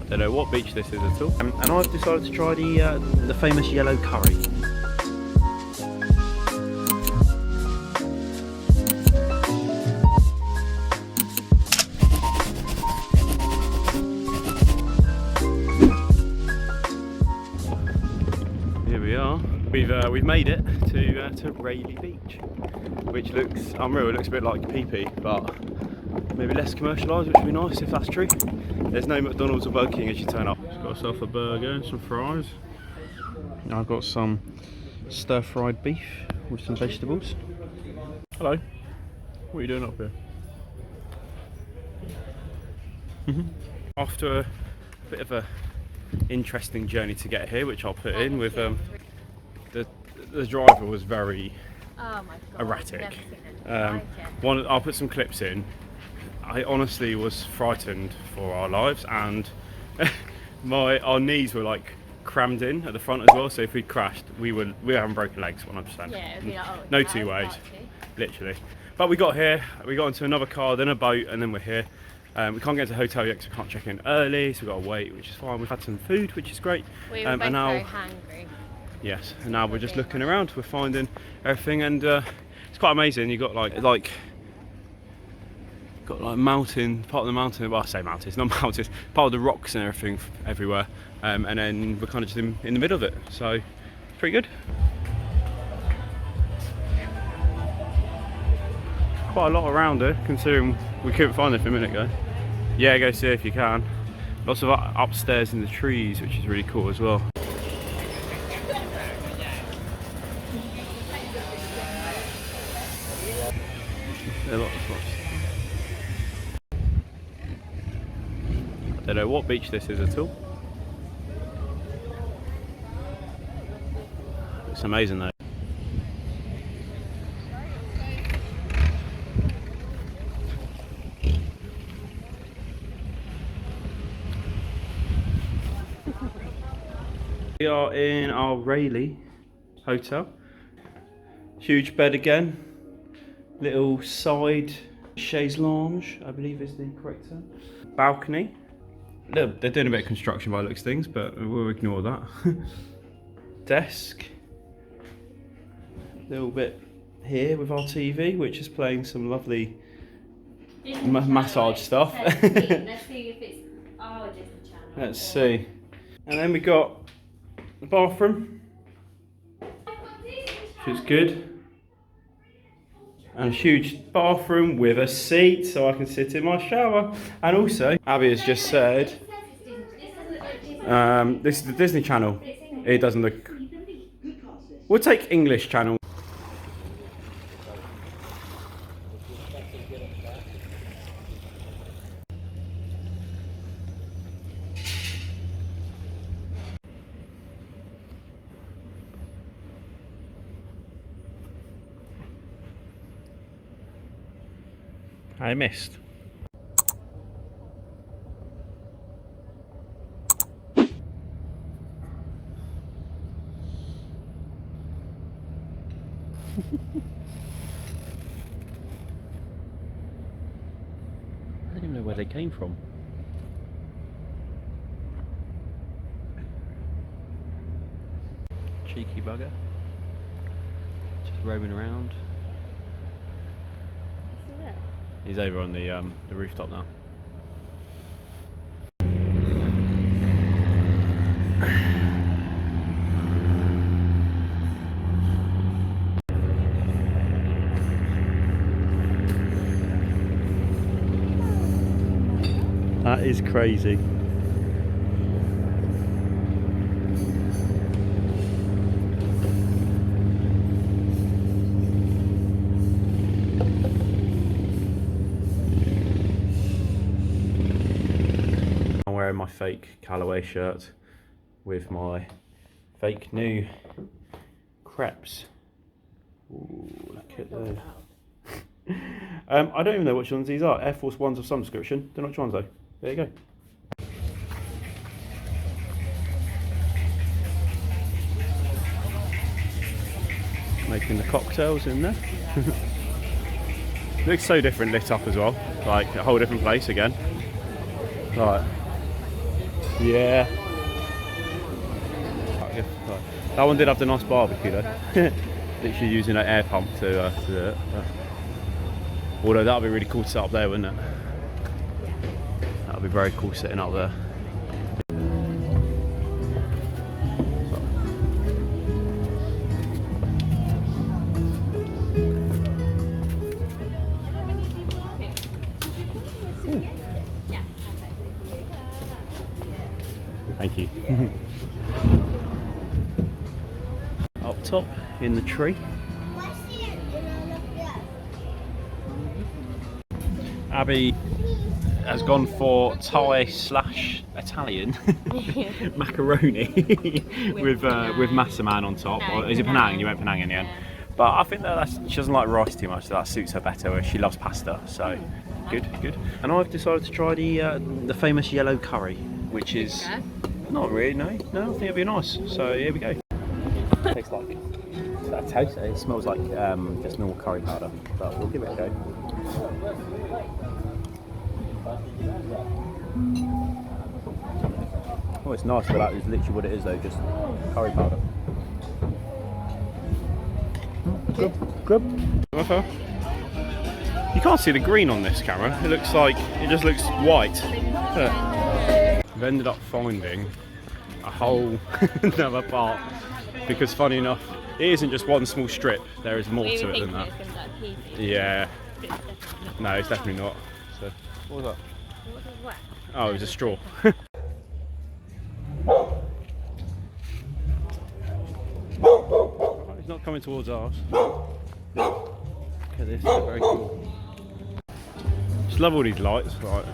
Don't know what beach this is at all. And I've decided to try the famous yellow curry. Here we are. We've made it to Railay Beach, which looks unreal. It looks a bit like Pee, but maybe less commercialised, which would be nice if that's true. There's no McDonald's or Burger King as you turn up. Just got myself a burger and some fries. I've got some stir-fried beef with some vegetables. Hello. What are you doing up here? After a bit of a interesting journey to get here, which I'll put in with the driver was very erratic. I'll put some clips in. I honestly was frightened for our lives, and our knees were like crammed in at the front as well. So if we crashed, we haven't broken legs 100%. Yeah, it'd be like, oh, no two ways, literally. But we got here. We got into another car, then a boat, and then we're here. We can't get to the hotel yet because we can't check in early, so we've got to wait, which is fine. We've had some food, which is great. We were both very hungry. Yes, and now we're just looking around. We're finding everything, and it's quite amazing. You got like mountain, part of the mountain. Well, I say mountains, not mountains. Part of the rocks and everything everywhere, and then we're kind of just in the middle of it. So it's pretty good. Quite a lot around here, considering we couldn't find it a minute ago. Yeah, go see if you can. Lots of upstairs in the trees, which is really cool as well. I don't know what beach this is at all. It's amazing though. We are in our Railay hotel. Huge bed again. Little side chaise lounge, I believe is the correct term. Balcony. They're doing a bit of construction by the looks of things, but we'll ignore that. Desk. Little bit here with our TV, which is playing some lovely massage stuff. Let's see if it's our Disney Channel. Let's see. And then we got the bathroom, which is good. And a huge bathroom with a seat so I can sit in my shower. And also, Abby has just said, this is the Disney Channel. It doesn't look... We'll take English channel. I missed. I don't even know where they came from. Cheeky bugger. Just roaming around. He's over on the rooftop now. That is crazy. I'm wearing my fake Callaway shirt with my fake new crepes. Ooh, look at those. I don't even know which ones these are. Air Force Ones of some description. Don't know which ones though. There you go. Making the cocktails in there. Looks so different lit up as well. Like a whole different place again. Right. Yeah. That one did have the nice barbecue though. Literally using an air pump to do it. Although that would be really cool to set up there, wouldn't it? That would be very cool sitting up there. Thank you. Up top in the tree. Abby has gone for Thai/Italian macaroni with massaman on top. Or is it Penang? You went Penang in the end. But I think that she doesn't like rice too much, so that suits her better. Where she loves pasta, so good. And I've decided to try the famous yellow curry, which is not really no. I think it'd be nice. So here we go. Tastes like it smells like just normal curry powder, but we'll give it a go. Oh, it's nice, but that is literally what it is though, just curry powder. Good. You can't see the green on this camera. It just looks white. We've ended up finding a whole another part because funny enough, it isn't just one small strip. There is more to it than that. Yeah. No, it's definitely not. So, what was that? Oh, it was a straw. It's not coming towards ours. Look at this, they're very cool. Just love all these lights, right?